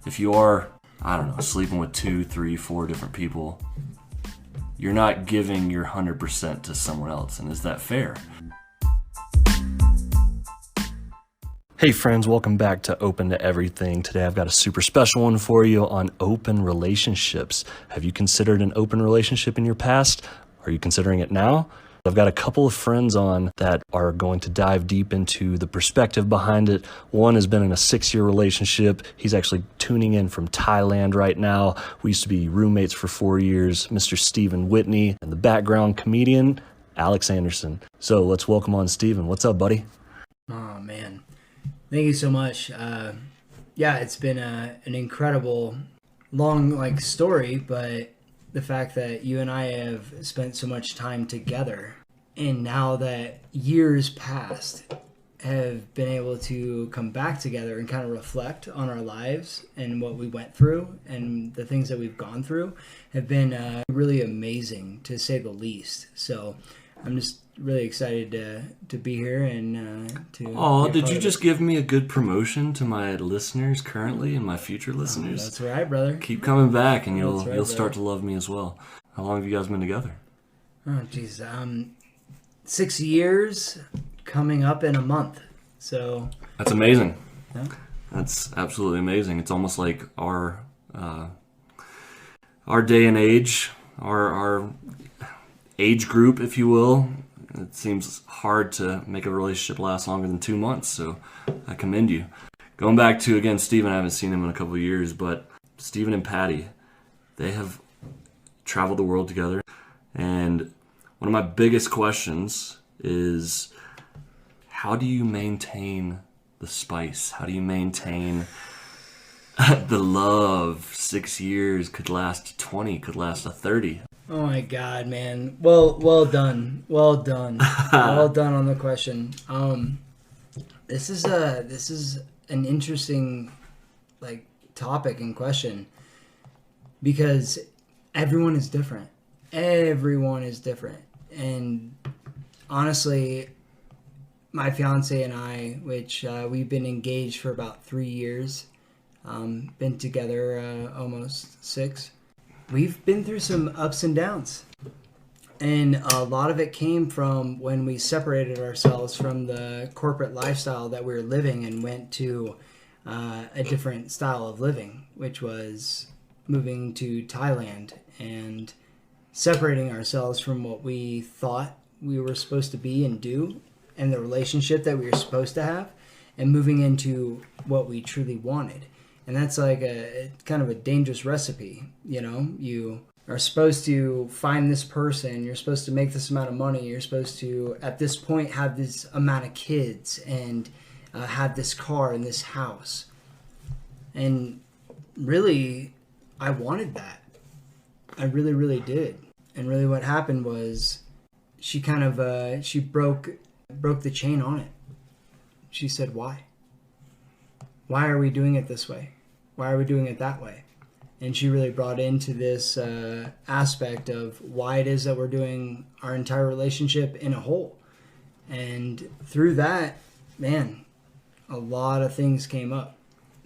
if you are, I don't know, sleeping with 2, 3, 4 different people, you're not giving your 100% to someone else. And is that fair? Hey friends, welcome back to Open to Everything. Today I've got a super special one for you on open relationships. Have you considered an open relationship in your past? Are you considering it now? I've got a couple of friends on that are going to dive deep into the perspective behind it. One has been in a 6-year relationship. He's actually tuning in from Thailand right now. We used to be roommates for 4 years, Mr. Stephen Whitney, and the background comedian, Alex Anderson. So let's welcome on Stephen. What's up, buddy? Oh, man. Thank you so much. It's been an incredible, long story, but the fact that you and I have spent so much time together, and now that years past, have been able to come back together and kind of reflect on our lives and what we went through and the things that we've gone through have been really amazing, to say the least. So I'm just really excited to be here and to. Oh, did you just give me a good promotion to my listeners currently and my future listeners? That's right, brother. Keep coming back, and you'll start to love me as well. How long have you guys been together? Oh, geez, 6 years, coming up in a month. So that's amazing. Yeah. That's absolutely amazing. It's almost like our day and age, our age group, if you will. It seems hard to make a relationship last longer than 2 months, so I commend you. Going back to, again, Steven, I haven't seen him in a couple of years, but Steven and Patty, they have traveled the world together, and one of my biggest questions is, how do you maintain the spice? How do you maintain the love? 6 years could last 20, could last 30. Oh my God, man. Well done. Well done on the question. This is an interesting topic and question, because everyone is different. And honestly, my fiance and I, which we've been engaged for about 3 years, been together almost 6. We've been through some ups and downs, and a lot of it came from when we separated ourselves from the corporate lifestyle that we were living and went to a different style of living, which was moving to Thailand and separating ourselves from what we thought we were supposed to be and do, and the relationship that we were supposed to have, and moving into what we truly wanted. And that's like a kind of a dangerous recipe. You are supposed to find this person, you're supposed to make this amount of money, you're supposed to, at this point, have this amount of kids and have this car and this house. And really, I wanted that. I really, really did. And really what happened was she kind of, she broke the chain on it. She said, why? Why are we doing it this way? Why are we doing it that way? And she really brought into this aspect of why it is that we're doing our entire relationship in a whole. And through that, man, a lot of things came up.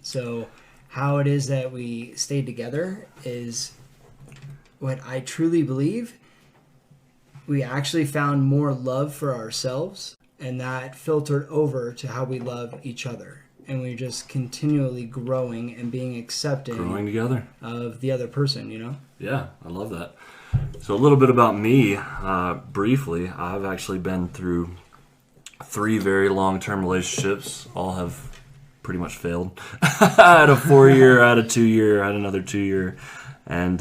So how it is that we stayed together is what I truly believe. We actually found more love for ourselves, and that filtered over to how we love each other. And we're just continually growing and being accepting, growing together, of the other person, Yeah, I love that. So a little bit about me, briefly. I've actually been through 3 very long-term relationships. All have pretty much failed. I had a 4-year, I had a 2-year, I had another 2-year. And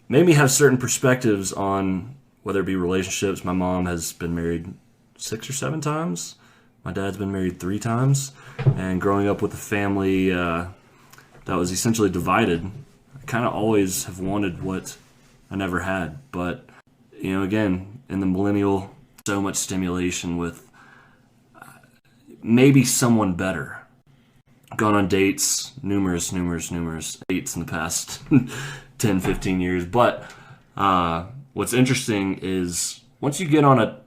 made me have certain perspectives on whether it be relationships. My mom has been married 6 or 7 times. My dad's been married 3 times, and growing up with a family that was essentially divided, I kind of always have wanted what I never had. But, again, in the millennial, so much stimulation with maybe someone better. Gone on dates, numerous dates in the past 10, 15 years. But what's interesting is once you get on a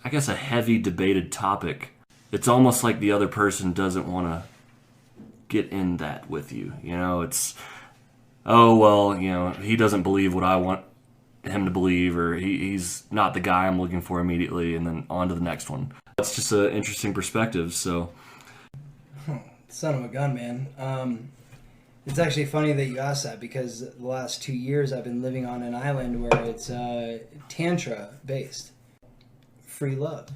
heavy debated topic, it's almost like the other person doesn't want to get in that with you. It's, oh, well, he doesn't believe what I want him to believe, or he's not the guy I'm looking for immediately, and then on to the next one. That's just an interesting perspective. So, son of a gun, man. It's actually funny that you asked that, because the last 2 years I've been living on an island where it's Tantra based. Free love.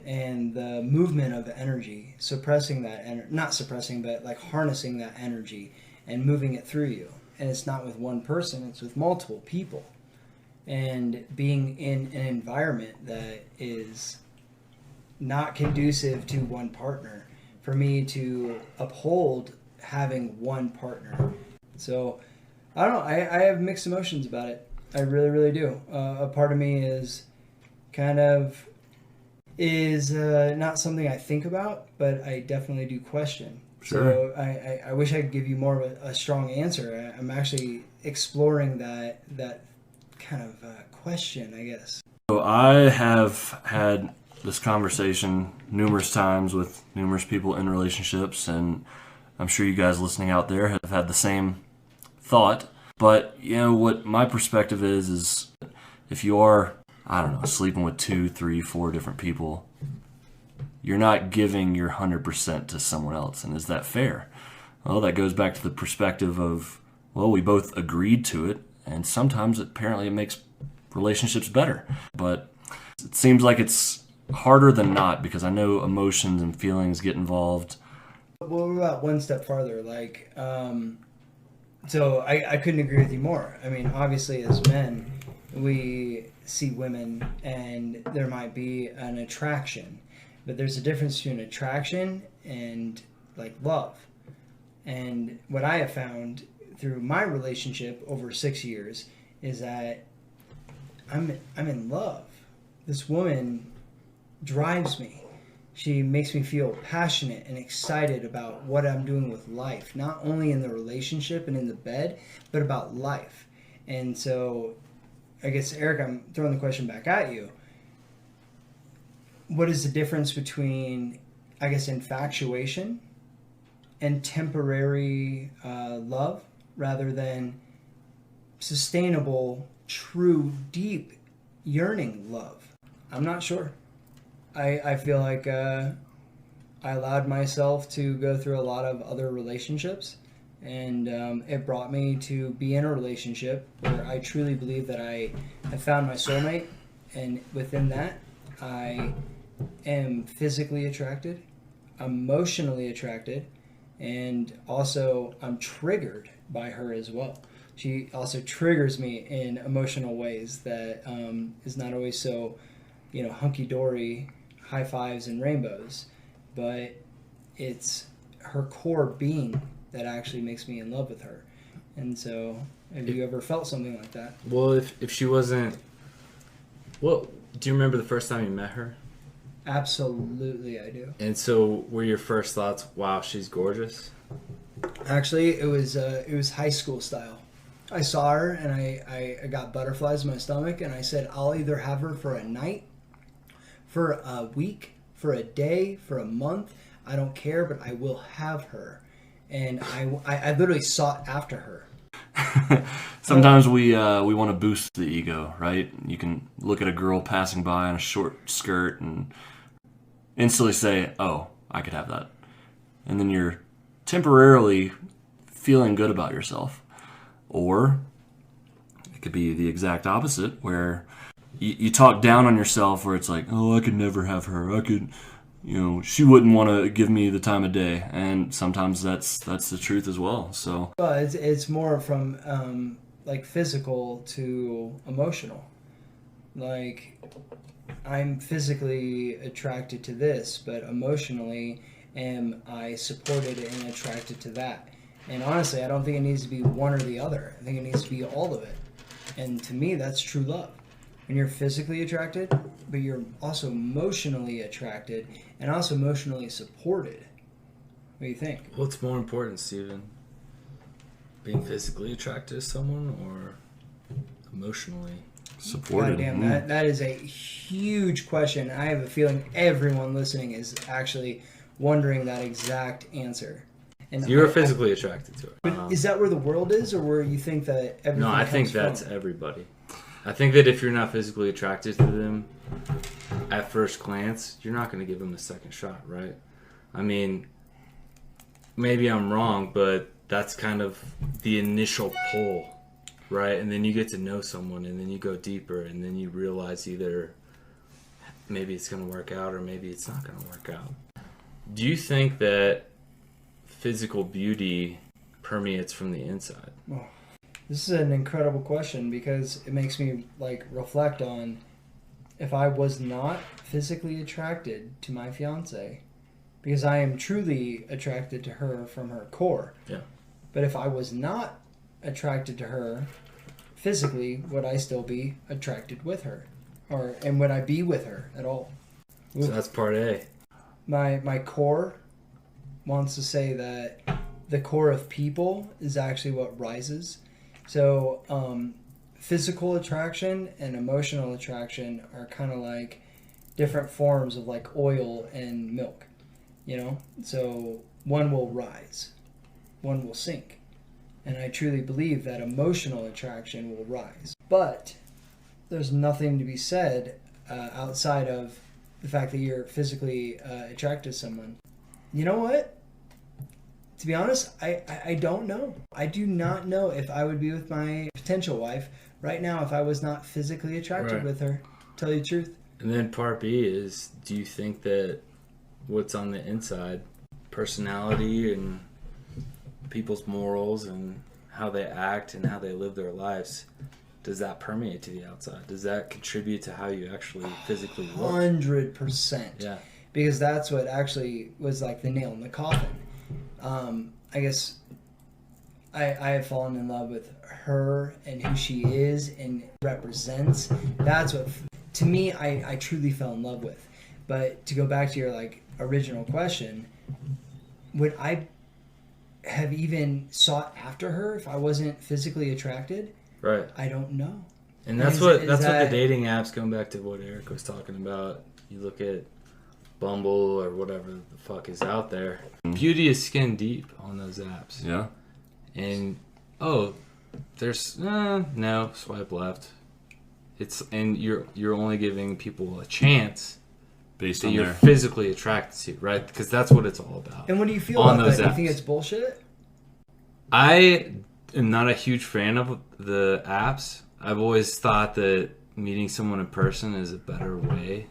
And the movement of energy, suppressing that not suppressing, but like harnessing that energy and moving it through you. And it's not with one person, it's with multiple people. And being in an environment that is not conducive to one partner, for me to uphold having one partner. So I don't know, I have mixed emotions about it. I really, really do. A part of me is not something I think about, but I definitely do question. Sure. So I wish I could give you more of a strong answer. I'm actually exploring that kind of question, I guess. So I have had this conversation numerous times with numerous people in relationships, and I'm sure you guys listening out there have had the same thought. But, what my perspective is if you are, I don't know, sleeping with 2, 3, 4 different people, you're not giving your 100% to someone else. And is that fair? Well, that goes back to the perspective of, well, we both agreed to it, and sometimes apparently it makes relationships better. But it seems like it's harder than not, because I know emotions and feelings get involved. Well, we're about one step farther. So I couldn't agree with you more. I mean, obviously, as men, we see women and there might be an attraction, but there's a difference between attraction and like love. And what I have found through my relationship over 6 years is that I'm in love. This woman drives me. She makes me feel passionate and excited about what I'm doing with life, not only in the relationship and in the bed, but about life. And so, I guess, Eric, I'm throwing the question back at you. What is the difference between, I guess, infatuation and temporary love, rather than sustainable, true, deep, yearning love? I'm not sure. I feel like I allowed myself to go through a lot of other relationships, and it brought me to be in a relationship where I truly believe that I have found my soulmate, and within that I am physically attracted, emotionally attracted, and also I'm triggered by her as well. She also triggers me in emotional ways that is not always so, hunky-dory, high fives and rainbows, but it's her core being that actually makes me in love with her. And so, have you ever felt something like that? Well, if she wasn't... Well, do you remember the first time you met her? Absolutely, I do. And so, were your first thoughts, wow, she's gorgeous? Actually, it was high school style. I saw her, and I got butterflies in my stomach, and I said, I'll either have her for a night, for a week, for a day, for a month. I don't care, but I will have her. And I literally sought after her. Sometimes we want to boost the ego, right? You can look at a girl passing by in a short skirt and instantly say, oh, I could have that. And then you're temporarily feeling good about yourself. Or it could be the exact opposite, where you talk down on yourself, where it's like, oh, I could never have her. I could, she wouldn't want to give me the time of day. And sometimes that's the truth as well. So, well, it's more from like physical to emotional. Like, I'm physically attracted to this, but emotionally am I supported and attracted to that. And honestly, I don't think it needs to be one or the other. I think it needs to be all of it. And to me, that's true love. When you're physically attracted, but you're also emotionally attracted and also emotionally supported. What do you think? What's more important, Steven? Being physically attracted to someone or emotionally supported? Goddamn, that is a huge question. I have a feeling everyone listening is actually wondering that exact answer. And So you were physically attracted to her. But is that where the world is, or where you think that everything No, I think comes that's from? everybody. I think that if you're not physically attracted to them at first glance, you're not going to give them a second shot, right? I mean, maybe I'm wrong, but that's kind of the initial pull, right? And then you get to know someone, and then you go deeper, and then you realize either maybe it's going to work out or maybe it's not going to work out. Do you think that physical beauty permeates from the inside? Oh, this is an incredible question because it makes me like reflect on if I was not physically attracted to my fiance, because I am truly attracted to her from her core. Yeah. But if I was not attracted to her physically, would I still be attracted with her? And would I be with her at all? So that's part A. My core wants to say that the core of people is actually what rises. So physical attraction and emotional attraction are kind of like different forms of like oil and milk, you know? So one will rise, one will sink. And I truly believe that emotional attraction will rise. But there's nothing to be said outside of the fact that you're physically attracted to someone. You know what? To be honest, I don't know. I do not know if I would be with my potential wife right now if I was not physically attracted Right. with her. Tell you the truth. And then part B is, do you think that what's on the inside, personality and people's morals and how they act and how they live their lives, does that permeate to the outside? Does that contribute to how you actually physically look? 100%. Yeah. Because that's what actually was like the nail in the coffin. I guess I have fallen in love with her and who she is and represents. That's what, to me, I truly fell in love with. But to go back to your like original question, would I have even sought after her if I wasn't physically attracted? Right. I don't know. And that's Is what the that- dating apps, going back to what Eric was talking about. You look at Bumble or whatever the fuck is out there. Beauty is skin deep on those apps. Yeah. And there's no, swipe left. And you're only giving people a chance Based that on you're their physically attracted to, right? Because that's what it's all about. And what do you feel On about those that? Do you think apps. it's bullshit? I am not a huge fan of the apps. I've always thought that meeting someone in person is a better way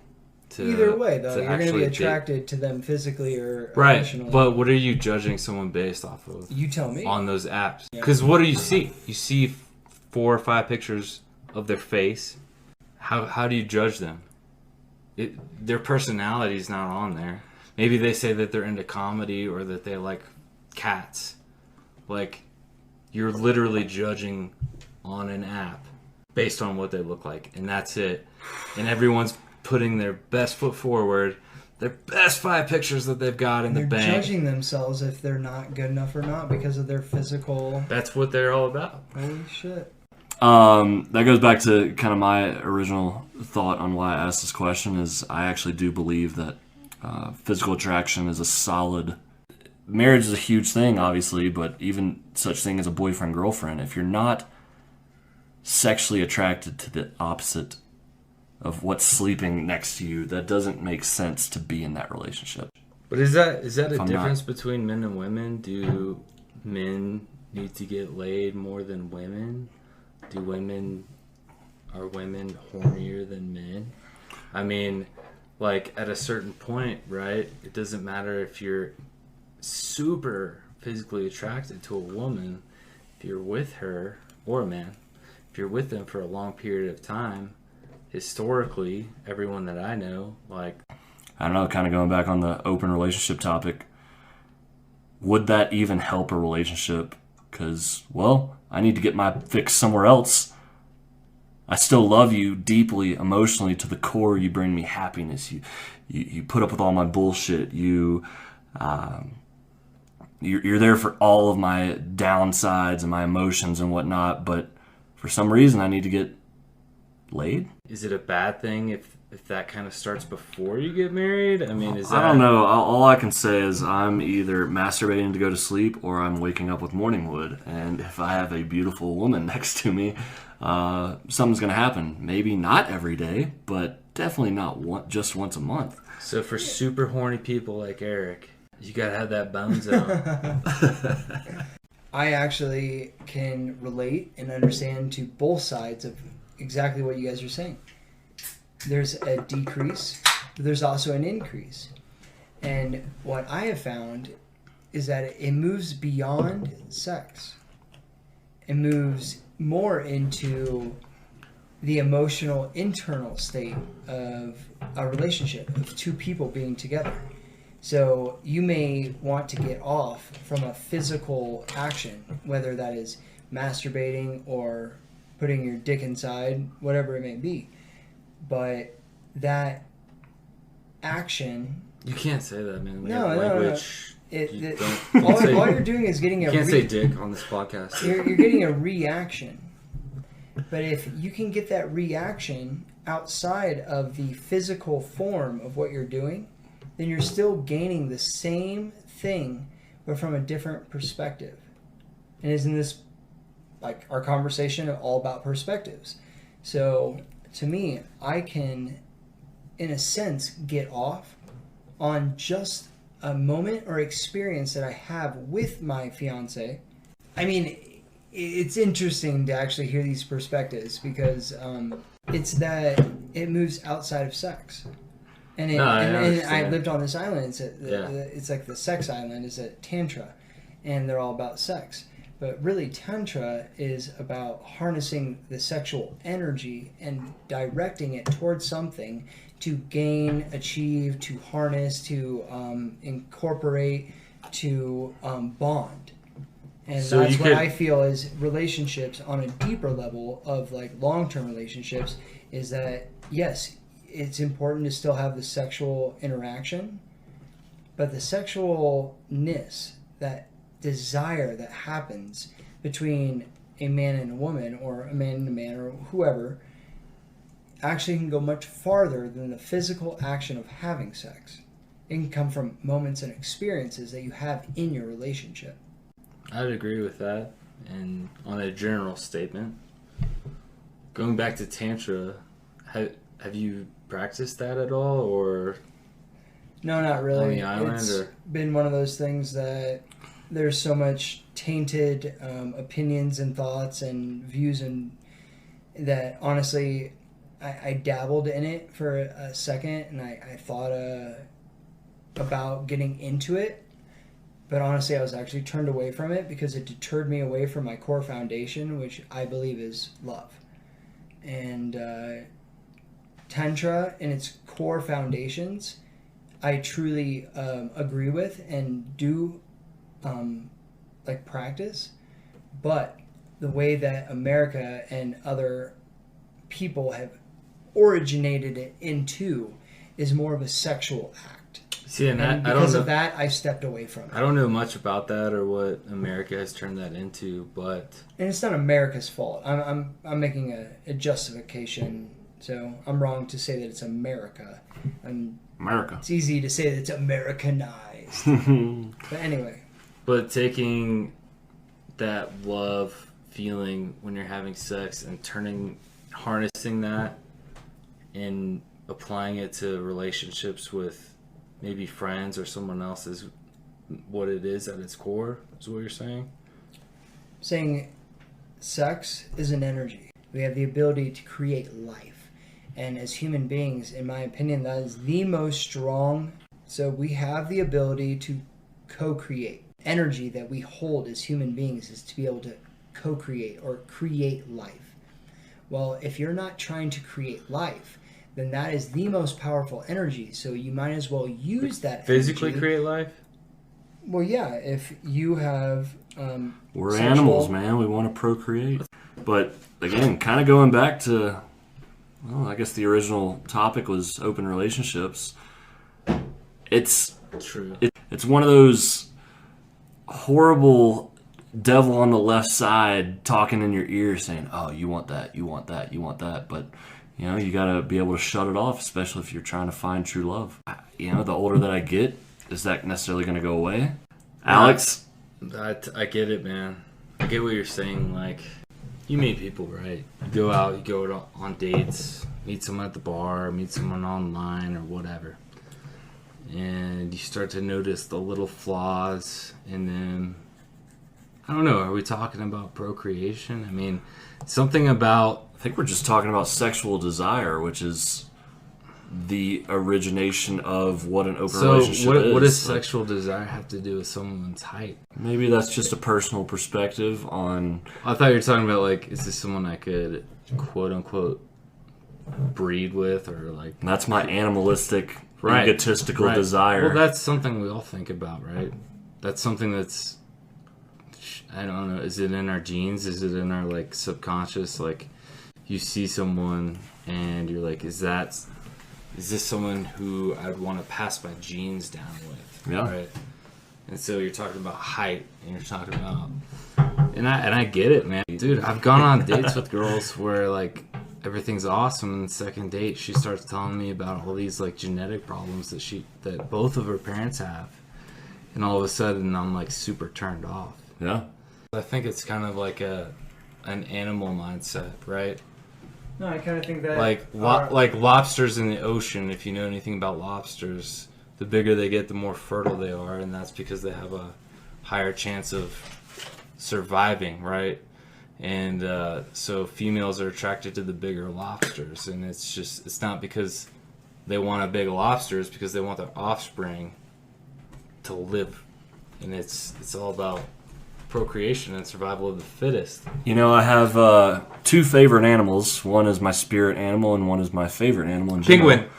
to. Either way, though, to you're going to actually be date. attracted to them physically or Right, emotionally. but what are you judging someone based off of You tell me. on those apps? Because what do you see? You see 4 or 5 pictures of their face. How do you judge them? Their personality is not on there. Maybe they say that they're into comedy or that they like cats. Like, you're literally judging on an app based on what they look like, and that's it. And everyone's putting their best foot forward, their best 5 pictures that they've got in the They're bank. judging themselves if they're not good enough or not because of their physical. That's what they're all about. Holy shit. That goes back to kind of my original thought on why I asked this question. Is I actually do believe that physical attraction is a solid. Marriage is a huge thing, obviously, but even such thing as a boyfriend girlfriend, if you're not sexually attracted to the opposite of what's sleeping next to you, that doesn't make sense to be in that relationship. But is that a I'm difference between men and women? Do men need to get laid more than women? Are women hornier than men? I mean, like at a certain point, right? It doesn't matter if you're super physically attracted to a woman. If you're with her, or a man, if you're with them for a long period of time, historically, everyone that I know, like, I don't know, kind of going back on the open relationship topic, would that even help a relationship? Because, well, I need to get my fix somewhere else. I still love you deeply, emotionally, to the core. You bring me happiness. You put up with all my bullshit. You're there for all of my downsides and my emotions and whatnot. But for some reason, I need to get laid. is it a bad thing if if that kind of starts before you get married. I mean, is that... I don't know. All I can say is I'm either masturbating to go to sleep or I'm waking up with morning wood. And if I have a beautiful woman next to me, something's going to happen. Maybe not every day, but definitely not just once a month. So for super horny people like Eric, you got to have that bone zone. I actually can relate and understand to both sides of exactly what you guys are saying. There's a decrease, but there's also an increase. And what I have found is that it moves beyond sex. It moves more into the emotional internal state of a relationship, of two people being together. So you may want to get off from a physical action, whether that is masturbating or putting your dick inside, whatever it may be. But that action... You can't say that, man. We No, have no, no. language. All you're doing is getting You can't say dick on this podcast. You're getting a reaction. But if you can get that reaction outside of the physical form of what you're doing, then you're still gaining the same thing, but from a different perspective. And isn't this, like, our conversation all about perspectives? So, to me, I can, in a sense, get off on just a moment or experience that I have with my fiance. I mean, it's interesting to actually hear these perspectives because it's that it moves outside of sex. And I lived on this island. It's like the sex island is a Tantra, and they're all about sex. But really, Tantra is about harnessing the sexual energy and directing it towards something to gain, achieve, to harness, to incorporate, to bond. And so that's what I feel is relationships on a deeper level of like long-term relationships is that, yes, it's important to still have the sexual interaction, but the sexualness, that desire that happens between a man and a woman or a man and a man or whoever actually can go much farther than the physical action of having sex. It can come from moments and experiences that you have in your relationship. I'd agree with that. And on a general statement, going back to Tantra, have you practiced that at all, or no, not really. On the island, it's or been one of those things that there's so much tainted opinions and thoughts and views, and that honestly, I dabbled in it for a second, and I thought about getting into it. But honestly, I was actually turned away from it because it deterred me away from my core foundation, which I believe is love. And Tantra, in its core foundations, I truly agree with and do practice. But the way that America and other people have originated it into is more of a sexual act. See, and because I don't know, of that, I stepped away from it. I don't know much about that or what America has turned that into, but and it's not America's fault. I'm making a justification, so I'm wrong to say that it's America. America. It's easy to say that it's Americanized. But anyway. But taking that love feeling when you're having sex and harnessing that and applying it to relationships with maybe friends or someone else is what it is at its core, is what you're saying? Saying sex is an energy. We have the ability to create life. And as human beings, in my opinion, that is the most strong. So we have the ability to co-create. Energy that we hold as human beings is to be able to co-create or create life. Well, if you're not trying to create life, then that is the most powerful energy. So you might as well use that physically energy. Create life? Well, yeah. If you have we're animals, man. We want to procreate. But again, kind of going back to, well, I guess the original topic was open relationships. It's true. It's one of those horrible devil on the left side talking in your ear saying, oh, you want that, you want that, you want that. But you know, you got to be able to shut it off, especially if you're trying to find true love. You know, the older that I get, is that necessarily going to go away? Alex? I get it, man. I get what you're saying. Like, you meet people, right? You go out, you go on dates, meet someone at the bar, meet someone online or whatever. And you start to notice the little flaws in them. I don't know, are we talking about procreation? I mean, something about... I think we're just talking about sexual desire, which is the origination of what an open relationship is. What does sexual desire have to do with someone's height? Maybe that's just a personal perspective on... I thought you were talking about, like, is this someone I could, quote-unquote, breed with, or, like... That's my animalistic, egotistical desire. Well, that's something we all think about, right? That's something that's... I don't know, is it in our genes? Is it in our, like, subconscious? Like, you see someone and you're like, is this someone who I'd want to pass my genes down with? Yeah. Right? And so you're talking about height, and you're talking about... And I get it, man. Dude, I've gone on dates with girls where, like, everything's awesome, and the second date, she starts telling me about all these, like, genetic problems that both of her parents have. And all of a sudden, I'm, like, super turned off. Yeah. I think it's kind of like an animal mindset, right? No, I kind of think that... Like lobsters in the ocean, if you know anything about lobsters, the bigger they get, the more fertile they are, and that's because they have a higher chance of surviving, right? And so females are attracted to the bigger lobsters, and it's not because they want a big lobster, it's because they want their offspring to live. And it's all about procreation and survival of the fittest. You know, I have two favorite animals. One is my spirit animal, and one is my favorite animal in general. Penguin.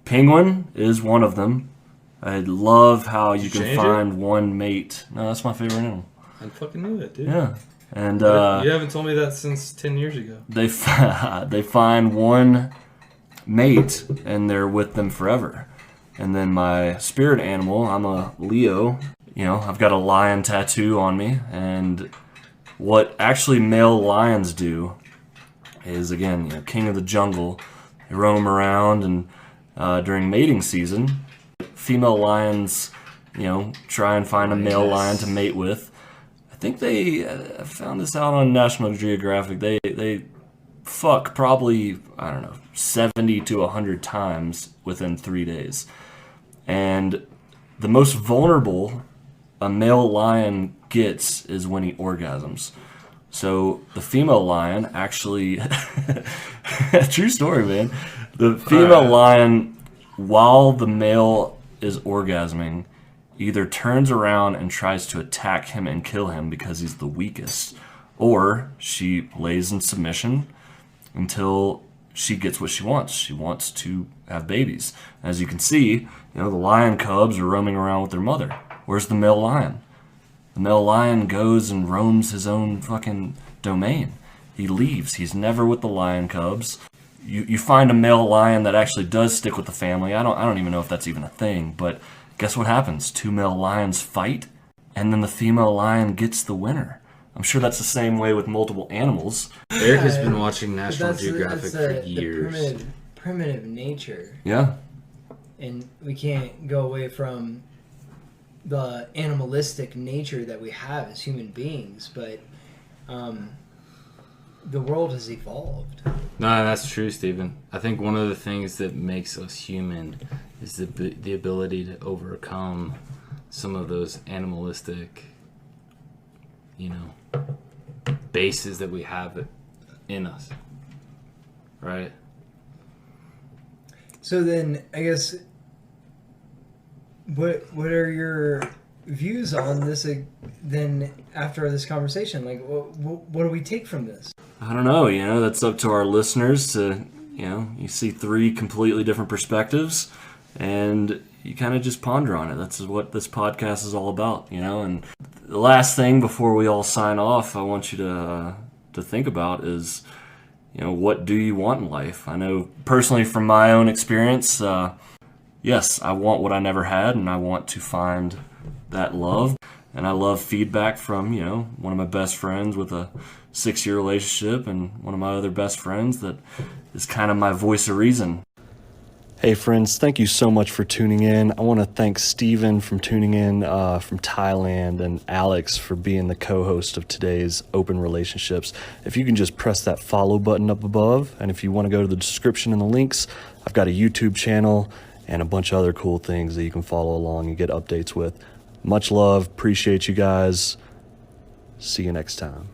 Penguin is one of them. I love how you can change find one mate. No, that's my favorite animal. I fucking knew that, dude. Yeah. And you haven't told me that since 10 years ago. they find one mate, and they're with them forever. And then my spirit animal, I'm a Leo. You know, I've got a lion tattoo on me, and what actually male lions do is, again, you know, king of the jungle. They roam around, and during mating season, female lions, you know, try and find a male lion to mate with. I think they found this out on National Geographic. They fuck probably, I don't know, 70 to 100 times within 3 days. And the most vulnerable a male lion gets is when he orgasms. So the female lion actually, true story, man. The female lion, while the male is orgasming, either turns around and tries to attack him and kill him because he's the weakest, or she lays in submission until she gets what she wants. She wants to have babies. As you can see, you know, the lion cubs are roaming around with their mother. Where's the male lion? The male lion goes and roams his own fucking domain. He leaves. He's never with the lion cubs. You find a male lion that actually does stick with the family. I don't even know if that's even a thing, but guess what happens? Two male lions fight, and then the female lion gets the winner. I'm sure that's the same way with multiple animals. Eric has been watching National Geographic for years. The primitive nature. Yeah. And we can't go away from the animalistic nature that we have as human beings, but the world has evolved. No, that's true, Stephen. I think one of the things that makes us human is the ability to overcome some of those animalistic, you know, bases that we have in us, right? So then, I guess, what are your views on this? Then after this conversation, like, what do we take from this? I don't know. You know, that's up to our listeners to, you know, you see three completely different perspectives, and you kind of just ponder on it. That's what this podcast is all about, you know. And the last thing before we all sign off, I want you to think about is, you know, what do you want in life? I know personally from my own experience, yes, I want what I never had, and I want to find that love. And I love feedback from, one of my best friends with a 6-year relationship and one of my other best friends that is kind of my voice of reason. Hey friends, thank you so much for tuning in. I want to thank Steven from tuning in from Thailand and Alex for being the co-host of today's Open Relationships. If you can just press that follow button up above, and if you want to go to the description and the links, I've got a YouTube channel and a bunch of other cool things that you can follow along and get updates with. Much love, appreciate you guys. See you next time.